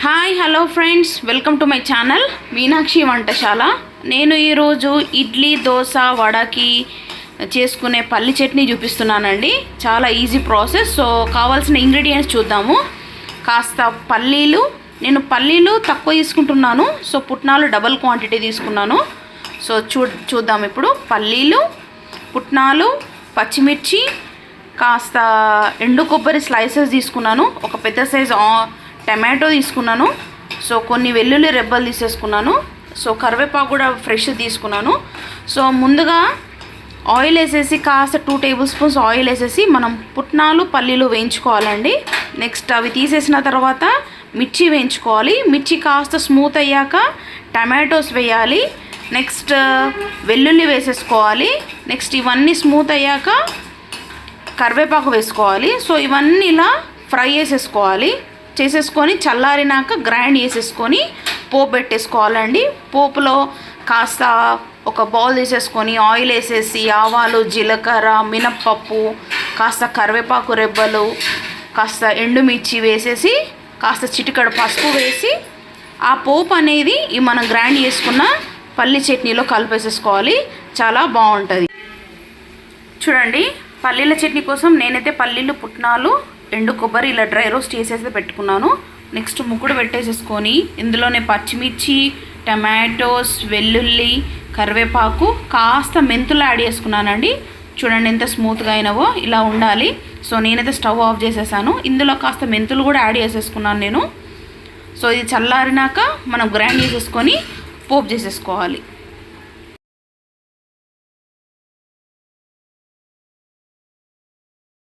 Hi hello friends, welcome to my channel Meenakshi వంటశాల. నేను ఈరోజు ఇడ్లీ, దోశ, వడకి చేసుకునే పల్లి చట్నీ చూపిస్తున్నానండి. చాలా ఈజీ ప్రాసెస్. సో కావాల్సిన ఇంగ్రీడియంట్స్ చూద్దాము. కాస్త పల్లీలు, నేను పల్లీలు తక్కువ తీసుకుంటున్నాను. సో పుట్నాలు డబల్ క్వాంటిటీ తీసుకున్నాను. సో చూద్దాం ఇప్పుడు. పల్లీలు, పుట్నాలు, పచ్చిమిర్చి, కాస్త ఎండు కొబ్బరి స్లైసెస్ తీసుకున్నాను. ఒక పెద్ద సైజ్ టమాటో తీసుకున్నాను. సో కొన్ని వెల్లుల్లి రెబ్బలు తీసేసుకున్నాను. సో కరివేపాకు కూడా ఫ్రెష్ తీసుకున్నాను. సో ముందుగా ఆయిల్ వేసేసి కాస్త 2 టేబుల్ స్పూన్స్ ఆయిల్ వేసేసి మనం పుట్నాలు, పల్లీలు వేయించుకోవాలండి. నెక్స్ట్ అవి తీసేసిన తర్వాత మిర్చి వేయించుకోవాలి. మిర్చి కాస్త స్మూత్ అయ్యాక టమాటోస్ వేయాలి. నెక్స్ట్ వెల్లుల్లి వేసేసుకోవాలి. నెక్స్ట్ ఇవన్నీ స్మూత్ అయ్యాక కరివేపాకు వేసుకోవాలి. సో ఇవన్నీ ఇలా ఫ్రై చేసేసుకొని చల్లారినాక గ్రైండ్ చేసేసుకొని పోపు పెట్టేసుకోవాలండి. పోపులో కాస్త ఒక బౌల్ తీసేసుకొని ఆయిల్ వేసేసి ఆవాలు, జీలకర్ర, మినప్పప్పు, కాస్త కరివేపాకు రెబ్బలు, కాస్త ఎండుమిర్చి వేసేసి కాస్త చిటికెడు పసుపు వేసి ఆ పోపు అనేది ఈ మనం గ్రైండ్ చేసుకున్న పల్లి చట్నీలో కలిపేసేసుకోవాలి. చాలా బాగుంటుంది. చూడండి, పల్లీల చట్నీ కోసం నేనైతే పల్లీలు, పుట్నాలు, ఎండు కొబ్బరి ఇలా డ్రై రోస్ట్ చేసేసి పెట్టుకున్నాను. నెక్స్ట్ ముక్కుడు పెట్టేసేసుకొని ఇందులోనే పచ్చిమిర్చి, టమాటోస్, వెల్లుల్లి, కరివేపాకు, కాస్త మెంతులు యాడ్ చేసుకున్నానండి. చూడండి ఎంత స్మూత్గా అయినవో, ఇలా ఉండాలి. సో నేనైతే స్టవ్ ఆఫ్ చేసేసాను. ఇందులో కాస్త మెంతులు కూడా యాడ్ చేసేసుకున్నాను నేను. సో ఇది చల్లారినాక మనం గ్రైండ్ చేసేసుకొని పోపు చేసేసుకోవాలి.